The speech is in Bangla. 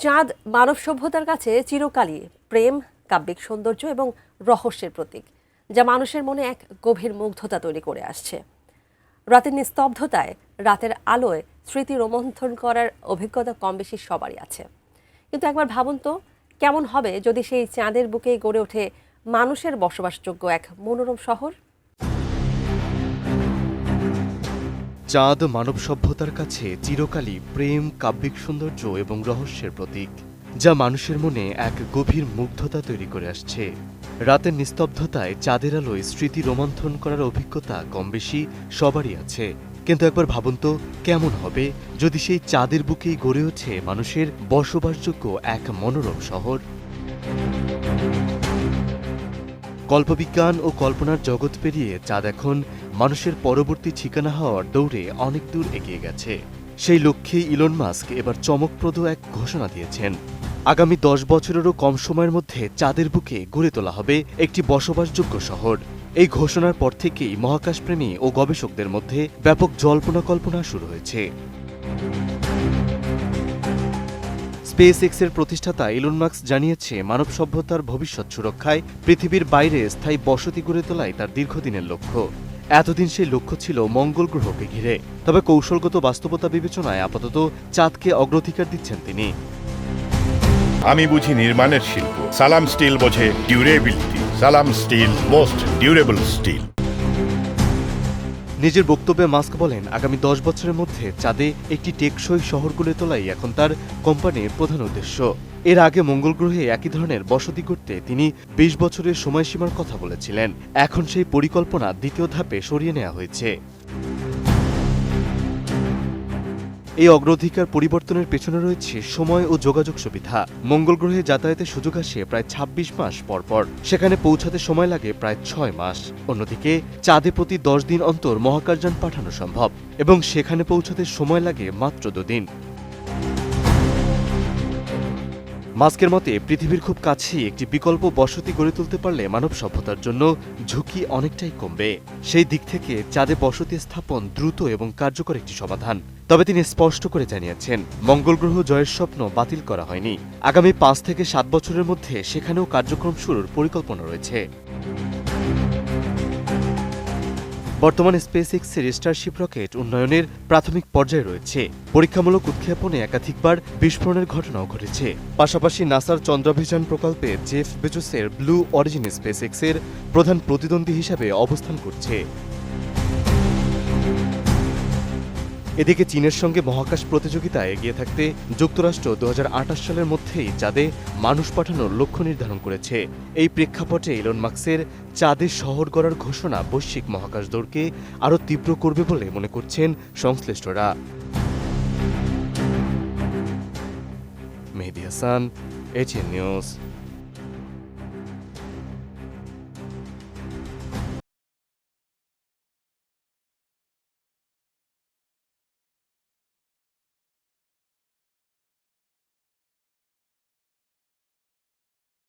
চাঁদ মানব সভ্যতার কাছে চিরকালই প্রেম, কাব্যিক সৌন্দর্য এবং রহস্যের প্রতীক, যা মানুষের মনে এক গভীর মুগ্ধতা তৈরি করে আসছে। রাতের নিস্তব্ধতায়, রাতের আলোয় স্মৃতি রোমন্থন করার অভিজ্ঞতা কম বেশি সবারই আছে। কিন্তু একবার ভাবুন তো, কেমন হবে যদি সেই চাঁদের বুকেই গড়ে ওঠে মানুষের বসবাসযোগ্য এক মনোরম শহর। চাঁদ মানব সভ্যতার কাছে চিরকালই প্রেম, কাব্যিক সৌন্দর্য এবং রহস্যের প্রতীক, যা মানুষের মনে এক গভীর মুগ্ধতা তৈরি করে আসছে। রাতের নিস্তব্ধতায় চাঁদের আলোয় স্মৃতি রোমন্থন করার অভিজ্ঞতা কম বেশি সবারই আছে। কিন্তু একবার ভাবুন তো, কেমন হবে যদি সেই চাঁদের বুকেই গড়ে ওঠে মানুষের বসবাসযোগ্য এক মনোরম শহর। কল্পবিজ্ঞান ও কল্পনার জগৎ পেরিয়ে চাঁদ এখন মানুষের পরবর্তী ঠিকানা হওয়ার দৌড়ে অনেক দূর এগিয়ে গেছে। সেই লক্ষ্যেই ইলন মাস্ক এবার চমকপ্রদ এক ঘোষণা দিয়েছেন। আগামী 10 বছরেরও কম সময়ের মধ্যে চাঁদের বুকে গড়ে তোলা হবে একটি বসবাসযোগ্য শহর। এই ঘোষণার পর থেকেই মহাকাশপ্রেমী ও গবেষকদের মধ্যে ব্যাপক জল্পনা কল্পনা শুরু হয়েছে। স্পেসএক্সের প্রতিষ্ঠাতা ইলন মাস্ক জানিয়েছে, মানব সভ্যতার ভবিষ্যৎ সুরক্ষায় পৃথিবীর বাইরে স্থায়ী বসতি গড়ে তোলাই তার দীর্ঘদিনের লক্ষ্য। এতদিন সেই লক্ষ্য ছিল মঙ্গল গ্রহকে ঘিরে, তবে কৌশলগত বাস্তবতা বিবেচনায় আপাতত চাঁদকে অগ্রাধিকার দিচ্ছেন তিনি। আমি বুঝি নির্মাণের শিল্প, সালাম স্টিল বোঝে ডিউরেবিলিটি। সালাম স্টিল, মোস্ট ডিউরেবল স্টিল। নিজের বক্তব্যে মাস্ক বলেন, আগামী 10 বছরের মধ্যে চাঁদে একটি টেকসই শহর গড়ে তোলাই এখন তার কোম্পানির প্রধান উদ্দেশ্য। এর আগে মঙ্গল গ্রহে একই ধরনের বসতি করতে তিনি 20 বছরের সময়সীমার কথা বলেছিলেন। এখন সেই পরিকল্পনা দ্বিতীয় ধাপে সরিয়ে নেওয়া হয়েছে। এই অগ্রাধিকার পরিবর্তনের পেছনে রয়েছে সময় ও যোগাযোগ সুবিধা। মঙ্গল গ্রহে যাতায়াতের সুযোগ আসে প্রায় 26 মাস পরপর, সেখানে পৌঁছাতে সময় লাগে প্রায় 6 মাস। অন্যদিকে চাঁদে প্রতি 10 দিন অন্তর মহাকাশযান পাঠানো সম্ভব এবং সেখানে পৌঁছাতে সময় লাগে মাত্র 2 দিন। মাস্কের মতে, পৃথিবীর খুব কাছেই একটি বিকল্প বসতি গড়ে তুলতে পারলে মানব সভ্যতার জন্য ঝুঁকি অনেকটাই কমবে। সেই দিক থেকে চাঁদে বসতি স্থাপন দ্রুত এবং কার্যকর একটি সমাধান। তবে তিনি স্পষ্ট করে জানিয়েছেন, মঙ্গল গ্রহ জয়ের স্বপ্ন বাতিল করা হয়নি। আগামী 5 থেকে 7 বছরের মধ্যে সেখানেও কার্যক্রম শুরুর পরিকল্পনা রয়েছে। বর্তমানে স্পেসএক্সের স্টারশিপ রকেট উন্নয়নের প্রাথমিক পর্যায়ে রয়েছে। পরীক্ষামূলক উৎক্ষেপণে একাধিকবার বিস্ফোরণের ঘটনাও ঘটেছে। পাশাপাশি নাসার চন্দ্রাভিযান প্রকল্পে জেফ বেজোসের ব্লু অরিজিন স্পেসএক্সের প্রধান প্রতিদ্বন্দ্বী হিসাবে অবস্থান করছে। এদিকে চীনের সঙ্গে মহাকাশ প্রতিযোগিতায় এগিয়ে থাকতে যুক্তরাষ্ট্র 2028 সালের মধ্যেই চাঁদে মানুষ পাঠানোর লক্ষ্য নির্ধারণ করেছে। এই প্রেক্ষাপটে ইলন মাস্কের চাঁদে শহর গড়ার ঘোষণা বৈশ্বিক মহাকাশ দৌড়কে আরও তীব্র করবে বলে মনে করছেন সংশ্লিষ্টরা। মেহেদী হাসান, এটিএন নিউজ।